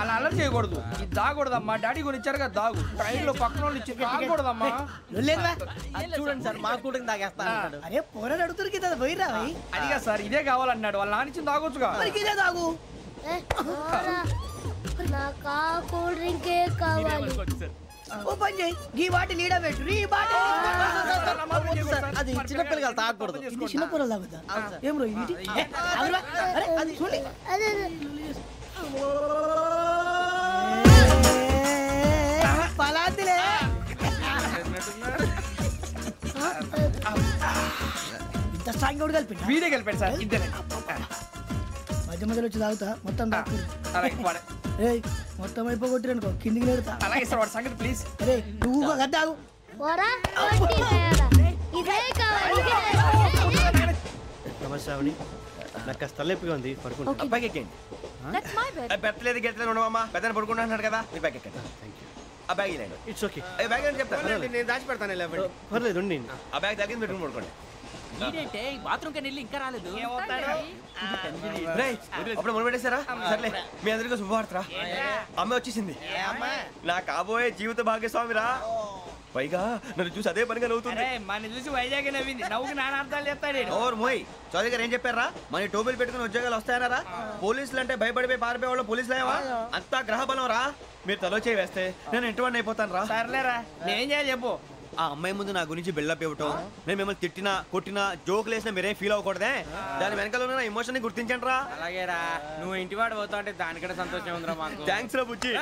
అలా అలర్ట్ చేయకూడదు. ఇది దాగకూడదమ్మా. డాడీ కొని ఇచ్చారు కదా దాగు. ట్రైన్ లో పక్కన వాళ్ళు ఇచ్చి దాగకూడదమ్మా. చూడండి సార్ మా కూడా తాగేస్తాను. అరే పోరాడు అడుగుతారు కదా పోయిరా. అదిగా సార్ ఇదే కావాలన్నాడు. వాళ్ళ నాన్న ఇచ్చింది తాగొచ్చుగా. ఇదే తాగు. నాకు కూల్ డ్రింకే కావాలి. ఓ పని చేయి, ఈ బాటిల్ లీడ పెట్టు. ఈ బాటిల్ అది చిన్నపిల్లలు తాగకూడదు. చిన్నపిల్లలు తాగుతా. ఏం రో ఇది? అరే అది చూడండి. పలాతిలే. ఇంత స్ట్రాంగ్ కూడా కలిపి వీడే కలిపాడు సార్. ఇద్దరే మధ్య మధ్యలో వచ్చి తాగుతా. మొత్తం తాగు. ఏయ్ మొత్తం అయిపోగొట్టి అనుకో కిందికి నేడుతా. అలాగే సార్ వాడి సంగతి ప్లీజ్. అరే నువ్వు కదా తాగు. నమస్తే ఆవిడ. నాకు కాస్త తలెప్పిగా ఉంది, పడుకుంటా. బ్యాగ్ ఎక్కండి. పెట్టలేదు గెట్టలేదు ఉండవమ్మా. పెద్దని పడుకుంటున్నాడు కదా, మీ బ్యాగ్ ఎక్కండి. ఆ బ్యాగ్ ఇలాండి. It's okay. బ్యాగ్ అని చెప్తాను, నేను దాచి పెడతాను. పర్లేదు ఉండి. ఆ బ్యాగ్ తగ్గింది పెట్టుకుని పడుకోండి. బాత్రూమ్ కి వెళ్ళి ఇంకా రాలేదు. అప్పుడు మొదలు పెట్టేశారా? సర్లే మీ అందరికీ శుభవార్తరా. అమ్మ వచ్చేసింది. నా కాబోయే జీవిత భాగ్యస్వామిరా. పైగా నన్ను చూసి అదే పనిగా నవ్వుతుంది. మన చూసి వైజాగ్ నవ్వింది. నవ్వుకి నాన్న అర్థాలు చెప్తాడు. ఓర్ మోయ్ చౌదరి గారు ఏం చెప్పారా? మన టోబీలు పెట్టుకుని ఉద్యోగాలు వస్తాయన్నారా? పోలీసులు అంటే భయపడిపోయి పారిపోయే వాళ్ళు పోలీసులేవా? అంతా గ్రహ బలం రా. మీరు తలో చేయి వేస్తే నేను ఇంటివాడిని అయిపోతాను రా. సర్లేరా, నేనేం చేయాలి చెప్పు. ఆ అమ్మాయి ముందు నా గురించి బిల్డప్ ఇవ్వటం, నేను మిమ్మల్ని తిట్టినా కొట్టినా జోకులు వేసినా మీరేం ఫీల్ అవ్వకూడదే. దాని వెనకాల ఉన్న ఎమోషన్ ని గుర్తించండి రా. అలాగేరా, నువ్వు ఇంటివాడు పోతా అంటే దానికంటే సంతోషం ఉందిరా మాకు. థ్యాంక్స్ రా బుజ్జి.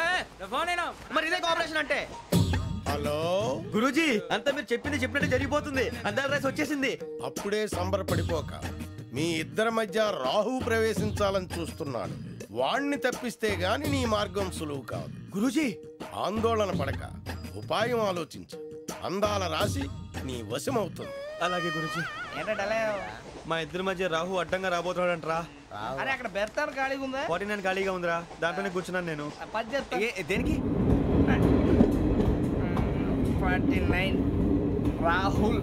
ఫోన్ మరి ఇదే కోఆపరేషన్ అంటే. హలో గురూజీ, అంతా మీరు చెప్పింది చెప్పినట్టు జరిగిపోతుంది. అందరి రైస్ వచ్చేసింది. అప్పుడే సంబరపడిపోక. మీ ఇద్దరి మధ్య రాహు ప్రవేశించాలని చూస్తున్నాడు. వాణ్ణి తప్పిస్తే గాని నీ మార్గం సులువు కాదు. గురూజీ ఆందోళన పడక, ఉపాయం ఆలోచించు. అందాల రాశి నీ వశమవుతుంది. అలాగే గురూజీ. ఏంటంటే మా ఇద్దరి మధ్య రాహు అడ్డంగా రాబోతున్నాడంటరా. అరే అక్కడ బెర్తాను ఖాళీగా ఉందా? 49 ఖాళీగా ఉందిరా, దాంట్లోనే కూర్చున్నాను నేను. దేనికి? 49 రాహుల్.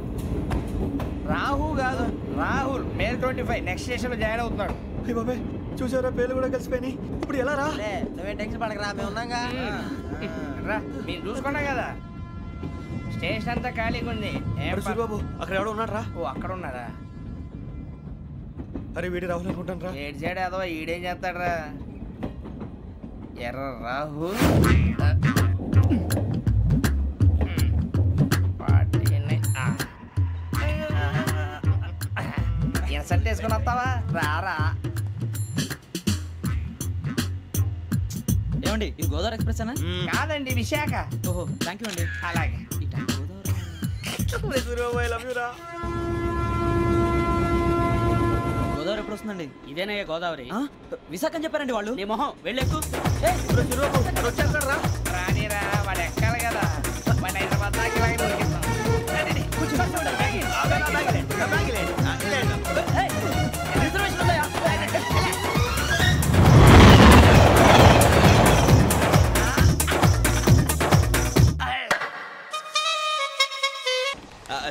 రాహు కాదు, రాహుల్. మే 25 నెక్స్ట్ స్టేషన్ లో జాయిన్ అవుతున్నాడు. బాబాయ్ చూసారా, పేర్లు కూడా కలిసిపోయినాయి. ఇప్పుడు ఎలా రా? నువ్వేం టెన్షన్ పడకరా, మేము ఉన్నాగా. రా, మీరు చూసుకున్నా కదా స్టేషన్ అంతా ఖాళీగా ఉంది. బాబు అక్కడ ఎవడో ఉన్నాడు రా. ఓ అక్కడ ఉన్నారా? అరే వీడి రాహుల్ అనుకుంటాను రా. ఏడు చేయడం అదో ఈడేం చేస్తాడరా? ఎర్ర రాహుల్. ఇన్సల్ట్ వేసుకుని వస్తావా? రారా. ఏమండి ఇది గోదావరి ఎక్స్ప్రెస్ అనా? కాదండి, విశాఖ. ఓహో థ్యాంక్ యూ అండి. అలాగే. గోదావరి ఎప్పుడు వస్తుందండి? ఇదేనయ్య గోదావరి. విశాఖ అని చెప్పారండి వాళ్ళు. నీ మొహం వెళ్ళెక్కు. రానిరా, వాడు ఎక్కాలి కదా. వాడు హైదరాబాద్ దాకా ఇలాగే దొరికిస్తాం.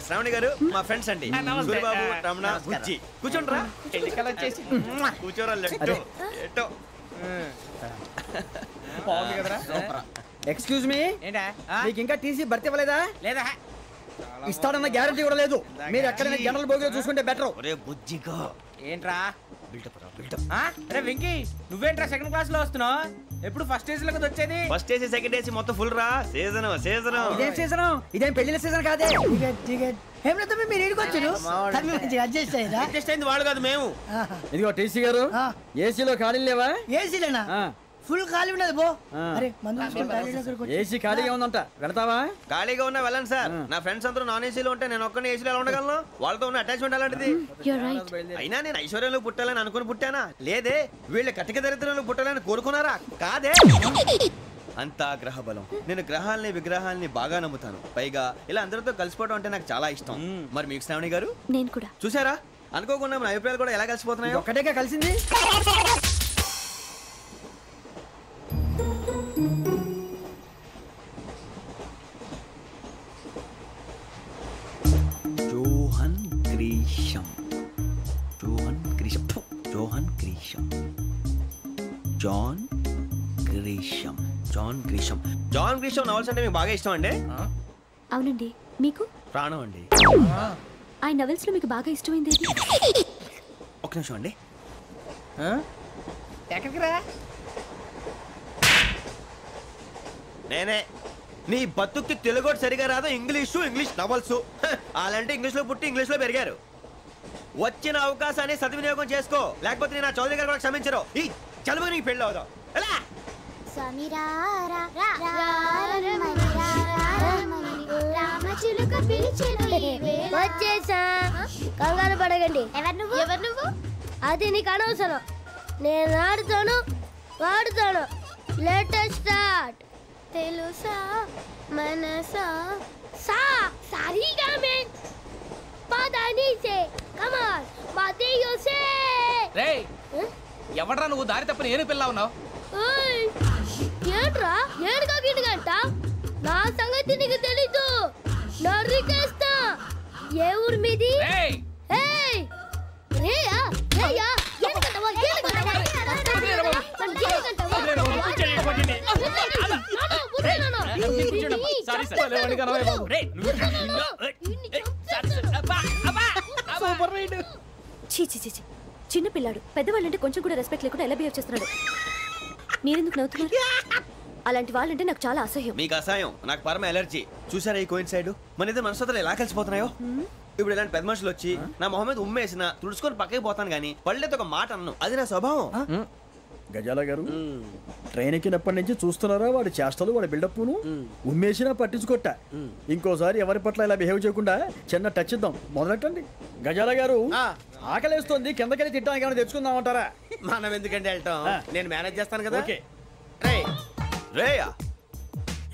శ్రావణి గారు మా ఫ్రెండ్స్ అండి. గురుబాబు, రమణ, బుజ్జి. కూర్చోండి రా. ఎన్నికలు వచ్చేసి కూర్చోరా. ఎట్టో బాగుంది కదరా. ఎక్స్క్యూజ్ మీ, ఏంటా? మీకు ఇంకా టీసీ భర్తీ ఇవ్వలేదా? లేదా ఇస్తాడన్న గ్యారంటీ కూడా లేదు. మీరు ఎక్కడైనా జనరల్ బోగిలో చూసుకుంటే బెటర్. ఒరే బుజ్జిగా ఏంట్రా? బిల్డప్ రా, బిల్డప్. అరే వెంకీ, నువ్వేంట్రా సెకండ్ క్లాస్ లో వస్తున్నావు? ఎప్పుడు ఫస్ట్ ఏసీ లోకి వచ్చేది? ఫస్ట్ ఏసీ సెకండ్ ఏసీ మొత్తం ఫుల్ రా. Season season. ఇదేం సీజన్? ఇదేం పెళ్లిన సీజన్ కాదే. ఏమన్నా మీరు ఏడుకొచ్చారు? అడ్జస్ట్ అయ్యారా? అడ్జస్ట్ అయింది వాళ్ళు కాదు, మేము. ఇదిగో టీసీ గారు, ఏసీలో ఖాళీలు లేవా? ఏసీలేనా? ఫుల్ ఖాళీ ఉన్నది బో. అరే ఏసీ ఖాళీగా ఉందంట, వెళతావా? ఖాళీగా ఉన్నా వెళ్ళండి సార్. నా ఫ్రెండ్స్ అందరూ నాన్ ఏసీలో ఉంటే నేను ఒక్కనే ఏసీలో ఎలా ఉండగలను? వాళ్ళతో ఉన్న అటాచ్మెంట్ అలాంటిది. అయినా నేను ఐశ్వర్యంలో పుట్టాలని అనుకుని పుట్టానా? లేదే. వీళ్ళ కటిక దరిద్రంలో పుట్టాలని కోరుకున్నారా? కాదే. అంతా గ్రహ బలం. నేను గ్రహాలని విగ్రహాలని బాగా నమ్ముతాను. పైగా ఇలా అందరితో కలిసిపోవడం అంటే నాకు చాలా ఇష్టం. మరి మీకు శ్రావణి గారు? నేను కూడా. చూసారా, అనుకోకుండా మన అభిప్రాయాలు కూడా ఎలా కలిసిపోతున్నాయి. ఒక్కటేగా కలిసింది. జోహన్ గ్రీషమ్. జాన్ గ్రీషమ్. జాన్ గ్రీషమ్. జాన్ గ్రీషమ్ నవల్స్ అంటే మీకు బాగా ఇష్టం అండి? అవునండి. మీకు? ప్రాణం అండి. ఆ నవెల్స్ లో మీకు బాగా ఇష్టమైంది ఏది? ఒక నిమిషం అండి. ఎక్కడికి రా? నేనే. నీ బతుక్కి తెలుగు సరిగా రాదు, ఇంగ్లీష్ నవల్స్. అలాంటి ఇంగ్లీష్లో పుట్టి ఇంగ్లీష్లో పెరిగారు. వచ్చిన అవకాశాన్ని సద్వినియోగం చేసుకో, లేకపోతే నేను ఆ చౌదరి గారు కూడా క్షమించరు. ఈ చదువు నీకు పెళ్ళి అవుదాం. ఎలా? వచ్చేసా, కంగారు పడగండి. ఎవరు నువ్వు? అది నీకు అనవసరం. నేను ఆడుతాను, వాడుతాను. Latest start. తెలుసా మనసా సా సారీగా మే పదాని సే కమాన్ బాతియో సే. రేయ్, ఎవడ్రా నువ్వు? దారి తప్పని ఏను పిల్ల ఉన్నావు? ఏంట్రా ఏడుగా గిడుగంట? నా సంగతి నీకు తెలీదు. నరికేస్తా. ఏ ఊరు మీది? రేయ్, ఏయ్ రేయా రేయా ఏడుగంటవా ఏడుగంటవా చిన్న పిల్లాడు. పెద్దవాళ్ళంటే కొంచెం కూడా రెస్పెక్ట్ లేకుండా ఎలా బిహేవ్ చేస్తున్నాడు? మీరెందుకు నవ్వుతున్నారు? అలాంటి వాళ్ళంటే నాకు చాలా అసహ్యం. మీకు అసహ్యం, నాకు పరమ ఎలర్జీ. చూసారా ఈ కోయిన్సైడ్? మన ఇద్దరు మనసుతో ఎలా కలిసిపోతున్నాయో. ఇప్పుడు ఇలాంటి పెద్ద మనుషులు వచ్చి నా మొహం మీద ఉమ్మేసిన తుడుచుకొని పక్కకి పోతాను కానీ పళ్ళేతో ఒక మాట అన్ను. అది నా స్వభావం. గజాల గారు, ట్రైన్ ఎక్కినప్పటి నుంచి చూస్తున్నారా వాడి చేష్టలు, వాడి బిల్డప్ను? ఉమ్మేసినా పట్టించుకోట. ఇంకోసారి ఎవరి పట్ల ఇలా బిహేవ్ చేయకుండా చిన్న టచ్ ఇద్దాం. మొదలెట్టండి. గజాల గారు, ఆకలేస్తోంది, కిందకెళ్ళి తిట్టడానికి ఏమైనా తెచ్చుకుందామంటారా? మనం ఎందుకంటే వెళ్తాం, నేను మేనేజ్ చేస్తాను కదా. ఓకే. రేయా,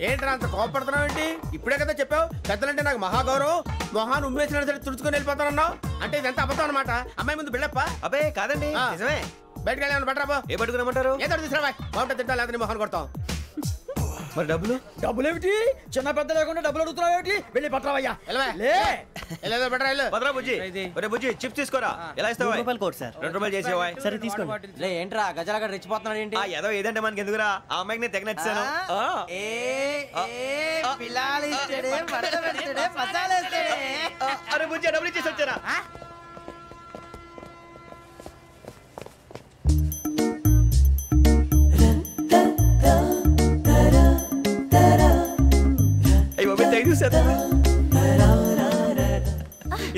ఏంట్రా అంత కోపడుతున్నావు ఏంటి? ఇప్పుడే కదా చెప్పావు పెద్దలంటే నాకు మహాగౌరవం, మొహాన్ని ఉమ్మేసిన సరే తుడుచుకొని వెళ్ళిపోతానన్నావు. అంటే ఇదంతా అబద్ధం అనమాట. అమ్మాయి ముందు బిల్డప్ప? అబ్బే కాదండి, నిజమే. బయటకు వెళ్ళాను బట్రాబో. ఏ పట్టుకురమ్మంటారు? ఏదో తీసుకురా, బాగుంటుంది తింటా, లేదా మొహాన్ని కొడతాం. మరి డబ్బులు? డబ్బులేమిటి? చిన్న పెద్ద లేకుండా డబ్బులు అడుగుతున్నావు ఏమిటి? వెళ్ళి పట్టరావయ్యా. వెళ్ళేదో బట్రా వెళ్ళు. భద్రా బుజ్జి, ఒరే బుజ్జి చిప్స్ తీసుకోరా. ఎలా ఇస్తావా? Court sir. 2 రూపాయలు చేసేవా? సరే తీసుకోండి. లే ఏంట్రా గజాల గారు రెచ్చిపోతున్నాడు ఏంటి? ఏదో ఏదంటే మనకి ఎందుకురా, ఆ అమ్మాయికి నేను తెగ నచ్చాను. అరే బుజ్జి, డబ్బులు ఇచ్చేసి వచ్చారా?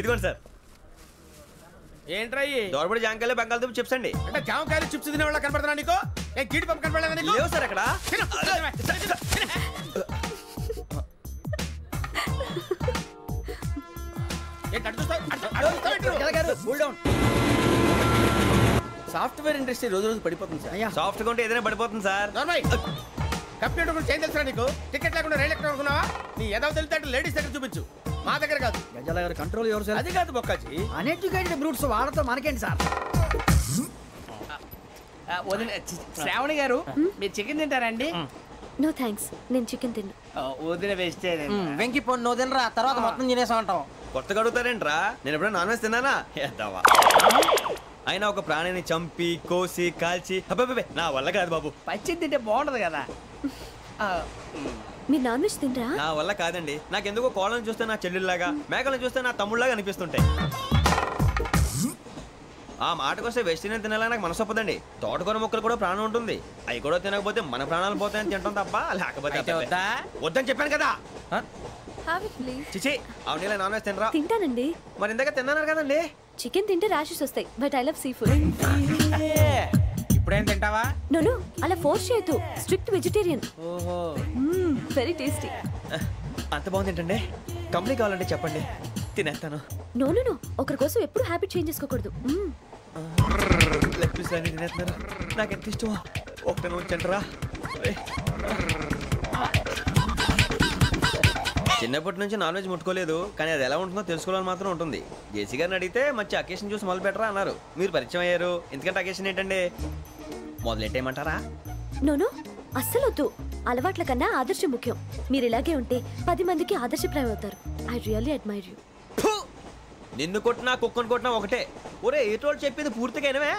ఇదిగోండి సార్. ఏంట్రా దోరబడి జాంకాయలు బంగాళదుంప చిప్స్ అండి. అంటే జామకాయలు చిప్స్ తినే వాళ్ళ కనపడుతున్నా నీకు? ఏ గీడి పంపు కనపడలేదా నీకు? లేవు సార్ అక్కడ. సాఫ్ట్వేర్ ఇండస్ట్రీ రోజు రోజు పడిపోతుంది సార్. సాఫ్ట్ గా ఉంటే ఏదైనా పడిపోతుంది సార్. కంప్యూటర్ గురించి ఏం తెలుసా నీకు? టికెట్ లేకుండా రైలు ఎక్కడ అనుకున్నావా? నీ ఏదో తెలితే లేడీస్ దగ్గర చూపించు, మా దగ్గర కాదు. గజాల గారు కంట్రోల్ ఎవరు సార్? అది కాదు బొక్కాజీ. అన్ఎడ్యుకేటెడ్ బ్రూట్స్ వాడతాం మనకేంటి సార్? శ్రావణి గారు, మీరు చికెన్ తింటారండి? నో థ్యాంక్స్, నేను చికెన్ తిన్ను. వదిన వేస్తే వెంకి పొన్ను నువ్వు తినరా, తర్వాత మొత్తం తినేసా ఉంటాం. కొత్తగా అడుగుతారేంట్రా? నేను ఎప్పుడైనా నాన్ వెజ్ తిన్నానా? అయినా ఒక ప్రాణిని చంపి కోసి కాల్చి అబ్బే నా వల్ల కాదు బాబు. పచ్చి తింటే బాగుంటది కదా. మీరు నాన్ వెజ్ తినరా? నా వల్ల కాదండి. నాకెందుకో కోళ్ళని చూస్తే నా చెల్లెల్లాగా, మేకలను చూస్తే నా తమ్ముళ్ళలాగా అనిపిస్తుంటాయి. ఆ మాటకొస్తే వెస్టిరియన్ తినాలని నాకు మనసు ఒప్పదండి. తోటకూర మొక్కలు కూడా ప్రాణం ఉంటుంది. అవి కూడా తినకపోతే మన ప్రాణాలు పోతాయని తింటాం తప్ప లేకపోతే వద్దని చెప్పాను కదా. చిచి, అవునీ నాన్ వెజ్ తినరా? తింటానండి. మరి ఇందాక తిన్నాను కదండి. చికెన్ తింటే ర్యాషెస్ వస్తాయి, but I love sea food. ఇప్పుడేం తింటావా? నో అలా ఫోర్స్ చేయొద్దు. Strict vegetarian. ఓహో, వెరీ టేస్టీ. అంత బాగుంది ఏంటండి? కంపెనీ కావాలంటే చెప్పండి, తినేస్తాను. నో ఒకరి కోసం ఎప్పుడు హ్యాబిట్ చేంజ్ చేసుకోకూడదు. లెగ్ పీస్ అన్ని తినేస్తున్నారు. నాకు ఎంత ఇష్టమో. ఒకటే ఉంచండిరా. చిన్నప్పటి నుంచి నాన్ వెజ్ ముట్టుకోలేదు, కానీ అది ఎలా ఉంటుందో తెలుసుకోవాలని మాత్రం ఉంటుంది. జేసీ గారిని అడిగితే మంచి అకేషన్ చూసి మొదలు పెట్టరా అన్నారు. మీరు పరిచయం అయ్యారు, ఎందుకంటే అకేషన్ ఏంటండి? మొదలెట్టేయమంటారా? నో అస్సలు వద్దు. అలవాట్ల కన్నా ఆదర్శం ముఖ్యం. మీరు ఇలాగే ఉంటే 10 మందికి ఆదర్శప్రాయం అవుతారు. I really admire you. నిన్ను కొట్టినా కుక్కను కొట్టినా ఒకటే. ఒరే ఏటోళ్ళు చెప్పింది పూర్తిగా వినవే.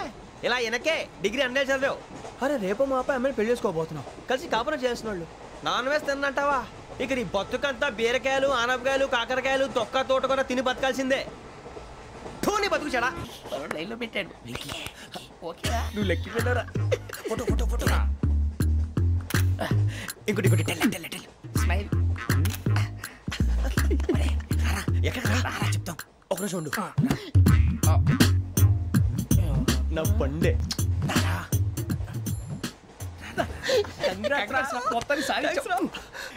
ఇలా వెనకే డిగ్రీ అన్నే చదివావు. అరే రేపు మా అబ్బాయి అమ్మని పెళ్లి చేసుకోబోతున్నావు, కలిసి కాపురం చేస్తున్నాళ్ళు. Non veg తిన్నంటావా? ఇక నీ బతుకంతా బీరకాయలు, ఆనపకాయలు, కాకరకాయలు, తొక్క తోట కూడా తిని బతకాల్సిందే. నీ బతుకు చెడా లైన్లో పెట్టాడు. నువ్వు లెక్కి వెళ్ళరా. Photo photo photo. ఇంకోటి ఇంకోటి టెల్ స్మైల్. ఎక్కడ చెప్తాం. ఒక నిమిషం ఉండు. నా పండే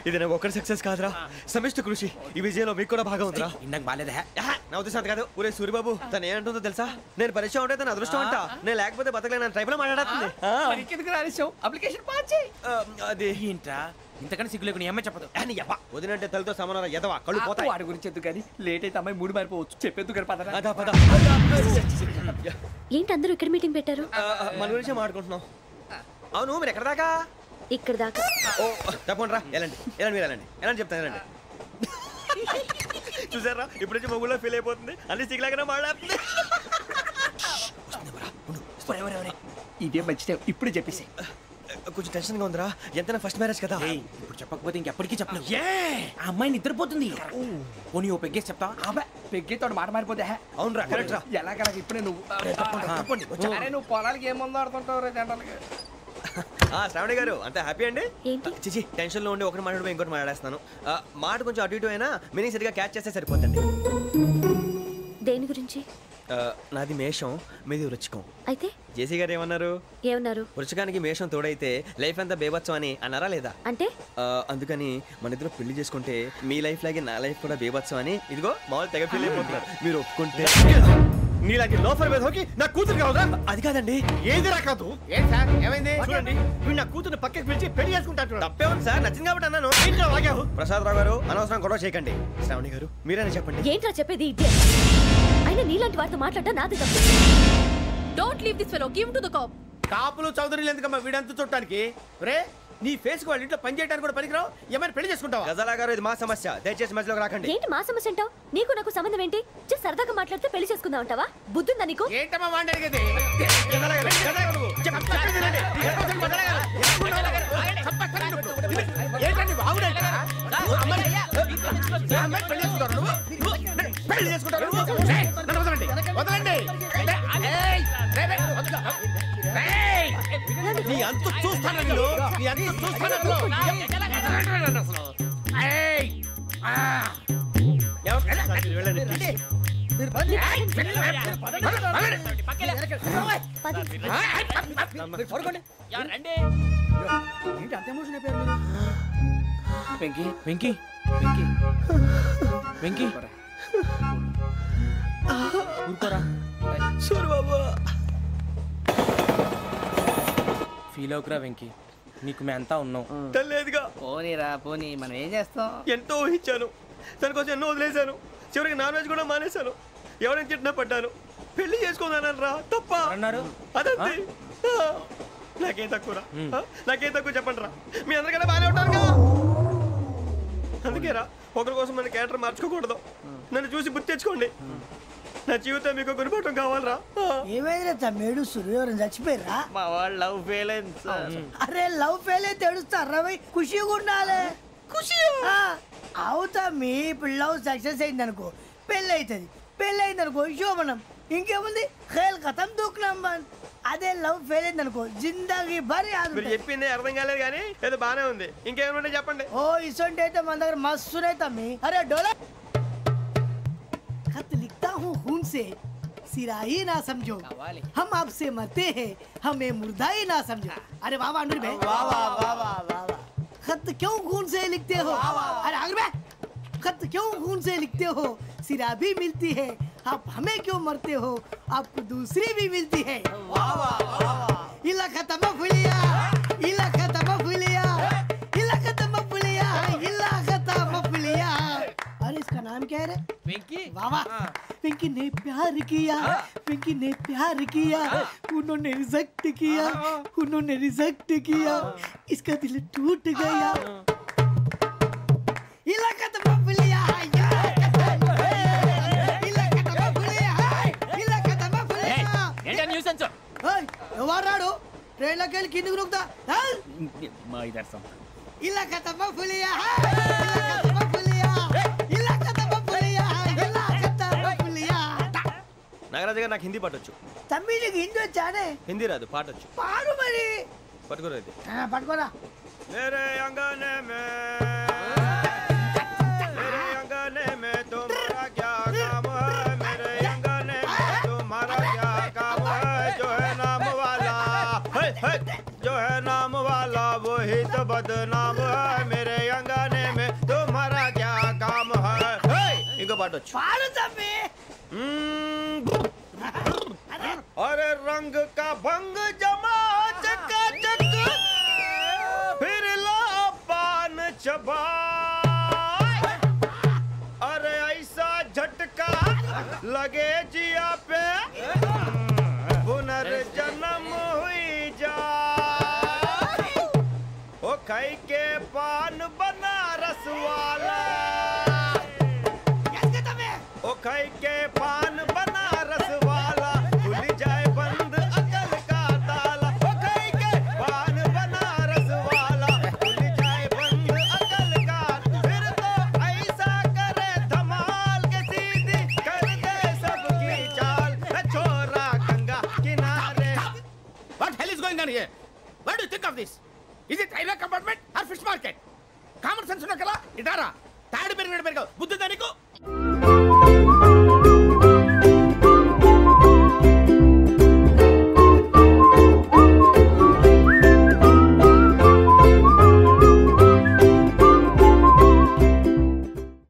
ఇది నాకు ఒక్కరి సక్సెస్ కాదురా, సమిష్టి కృషి. ఈ విజయంలో మీకు కూడా భాగం ఉందిరా. ఇందాక బాగాలేదా? నా ఉద్దేశం కాదు. ఒరే సూరిబాబు, తను ఏమంటుందో తెలుసా? నేను పరిచయం ఉంటే తన అదృష్టం అంట. నేను లేకపోతే బతకలేను. ట్రైబ్ లో మాట్లాడుతుంది. అప్లికేషన్ పాస్ చేయి. అది ఏంట్రా ఇంతకన్నా సిగ్గు లేకుండా ఏమై చెప్పదు. వదినంటే తలతో సమానం ఎదవా, కళ్ళు పోతాయి. వాడి గురించి ఎందుకు కానీ లేట్ అయితే అమ్మాయి మూడు మారిపోవచ్చు. చెప్పేందుకు కానీ పద. ఏంటి అందరూ ఇక్కడ మీటింగ్ పెట్టారు? మన గురించే మాట్లాడుకుంటున్నాం. అవును మీరు ఎక్కడ దాకా? ఇక్కడ దాకా. ఓ తప్పకుండా రా. వెళ్ళండి వెళ్ళండి, మీరు వెళ్ళండి వెళ్ళండి చెప్తాను. వెళ్ళండి. చూసారా ఇప్పుడు నుంచి మొగుల్లో ఫీల్ అయిపోతుంది. అన్ని సిగ్లాగానే మాట్లాడుతుంది. ఇదే మంచి టైం. ఇప్పుడు చెప్పేసి. కొంచెం టెన్షన్గా ఉందిరా. ఎంతైనా ఫస్ట్ మ్యారేజ్ కదా. ఇప్పుడు చెప్పకపోతే ఇంకెప్పటికీ చెప్పలేవు. ఆ అమ్మాయి నిద్రపోతుంది. పోనీ ఓ పెగ్గేసి చెప్తా. పెగ్గేతో మాట మారిపోతే. అవునరా కరెక్ట్ రా. ఎలాగలా ఇప్పుడే నువ్వు అరే నువ్వు పొలాలకి ఏం మందో ఆడుతుంటావు రే జనరల్గా. శ్రావణి గారు అంత హ్యాపీ అండి? ఏంటి? చిచి టెన్షన్ లో ఉండి ఒకటి మాట్లాడిపోయి ఇంకోటి మాట్లాడేస్తాను. మాట కొంచెం అటు ఇటు అయినా మీనింగ్ సరిగా క్యాచ్ చేస్తే సరిపోతుంది. దేని గురించి? నాది మేషం, మీది వృచ్చికం. అయితే జేసీ గారు ఏమన్నారు? వృచ్చికానికి మేషం తోడైతే లైఫ్ అంతా బేబత్సం అని అన్నారా లేదా? అంటే అందుకని మన ఇద్దరు పెళ్లి చేసుకుంటే మీ లైఫ్ లాగే నా లైఫ్ కూడా బేబత్సం అని ఇదిగో మామూలు తెగ పెళ్లి అయిపోతున్నారు. మీరు ఒప్పుకుంటే నీలాంటి లోఫర్ మీద హోకి నా కూతురు కావదా? అది కాదండి. ఏది రా కాదు. ఏం సార్ ఏమైంది? చూడండి వీడు నా కూతురు పక్కకి పిలిచి పెళ్లి చేసుకుంటాడు. తప్పే ఉంది సార్, నచ్చింది కాబట్టి అన్నాను. ప్రసాద్ రావు గారు అనవసరం గొడవ చేయకండి. శ్రావణి గారు మీరైనా చెప్పండి. ఏంట్రా చెప్పేది? అయినా నీలాంటి వారితో మాట్లాడటం నాది తప్పు. Don't leave this fellow, give to the cop. కాపులు చౌదరులు ఎందుకమ్మా వీడంతా చుట్టానికి? రే నీ ఫేస్ కు వాళ్ళ ఇంట్లో పని చేయడానికి కూడా పనికిరావు. ఏమైనా పెళ్లి చేసుకుంటావా? గజాలా గారు ఇది మా సమస్య, దయచేసి మధ్యలోకి రాకండి. ఏంటి మా సమస్య అంటావు? నీకు నాకు సంబంధం ఏంటి? జస్ట్ సరదాగా మాట్లాడితే పెళ్లి చేసుకుందాం అంటావా? బుద్ధుందా నీకు? ఏంటమ్మా వాడిని అడిగేది? పెళ్లి చేసుకుంటారు. వదలండి. నీ అంత చూస్తాను నీ అంత చూస్తాను. వెంకీ వెంకీ వెంకీ ఊరుకోరా. సూరిబాబు ఫీల్ అవుకురా వెంకీ, నీకు మేమంతా ఉన్నాం. తెలియదుగా. పోనీరా పోనీ, మనం ఏం చేస్తాం? ఎంతో ఊహించాను, దానికోసం ఎన్నో వదిలేశాను. చివరికి నాన్ వెజ్ కూడా మానేశాను. ఎవరైనా తిట్టినా పడ్డాను. పెళ్లి చేసుకున్నాను రా. తప్ప అన్నారు. అదంతే. నాకేం తక్కువ నాకేం తక్కువ చెప్పండి రా. మీ అందరికన్నా బాగానే ఉంటారుగా. అందుకే రా, ఒకరి కోసం మన క్యారెక్టర్ మార్చుకోకూడదు. నన్ను చూసి గుర్తు తెచ్చుకోండి. నా జీవితం మీకు గురిపటం కావాలరా. ఏమైనా తమ్మేడు ఎవరైనా చచ్చిపోయిరా? మా వాళ్ళు లవ్ ఫెయిల్ అయింది. అరే లవ్ ఫెయిల్ అయితే ఏడుస్తారా? ఖుషిగా ఉండాలి. ఖుషి అవుతా. మీ ఇప్పుడు లవ్ సక్సెస్ అయింది అనుకో పెళ్ళి అవుతుంది. పెళ్ళి అయింది అనుకో శోభనం. ఇంకేముంది ఖేల్ కథం దూకునాం బాన్. అదే లవ్ ఫెయిల్ అయింది అనుకో జిందగీ భారీ. మీరు చెప్పింది అర్థం కాలేదు కానీ ఏదో బానే ఉంది. ఇంకేమైనా చెప్పండి. ఓ ఇసొంటి అయితే మన దగ్గర మస్తునే తమ్మి. అరే డోలా खत लिखता हूँ खून से, सिरा ही ना समझो, हम आपसे मरते हैं, हमें मुर्दा ही ना समझो. अरे वाह वाह अनुर भाई, वाह वाह वाह वाह वाह. खत क्यों खून से लिखते हो? अरे अनुर भाई, खत क्यों खून से लिखते हो? सिरा भी मिलती है, आप हमें क्यों मरते हो? आपको दूसरी भी मिलती है. वाह वाह वाह. इला खत्म फुलिया, इला खत्म फुलिया, इला खत्म फुलिया, इला खत्म फुलिया. अरे इसका नाम क्या है रे? వెంకీ. वाह वाह. पिंकी ने प्यार किया, पिंकी ने प्यार किया, उन्होंने रिजेक्ट किया, उन्होंने रिजेक्ट किया, इसका दिल टूट गया. इलाका तो बबलिया, इलाका तो ఎవరాడు ట్రైన్లోకి వెళ్ళి కిందికి నొక్కుతా మా ఇదర్థం ఇలా కథమ్మ పులియా ఇలా కథమ్మ పులియా ఇలా కథమ్మ పులియా ఇలా కథమ్మ పులియా. నాగరాజు గారు నాకు హిందీ పాటొచ్చు. తమ్మి నీకు హిందీ వచ్చానే? హిందీ రాదు, పాటొచ్చు. పాడు మరి. పట్టుకోరైతే పట్టుకోరా. मेरे अंगने में तुम्हारा क्या काम है? मेरे अंगने में तुम्हारा क्या काम है? जो है नाम वाला जो है नाम वाला वही तो बदनाम है. मेरे अंगने में तुम्हारा क्या काम है? इनको पाटो पाड़ो तम्मी. अरे रंग का भंग जमा चकाचक फिर ला पान चबा. अरे ऐसा झटका लगे जिया पे पुनर्जन्म हुई जा. ओ खाई के पान बनारस वाला ओ खाई के पान बनारस वाला खुल जाए बंद अकल का ताला. ओ खाई के पान बनारस वाला खुल जाए बंद अकल का. फिर तो ऐसा करे धमाल के सीधी कर दे सबकी चाल. छोरा गंगा किनारे. What hell is going on here? What do you think of this? Is it railway compartment or fish market? Common sense ఉన్న కదా ఇటారా తాడు పెరిగినట్టు పెరగవు బుద్ధి దానికి.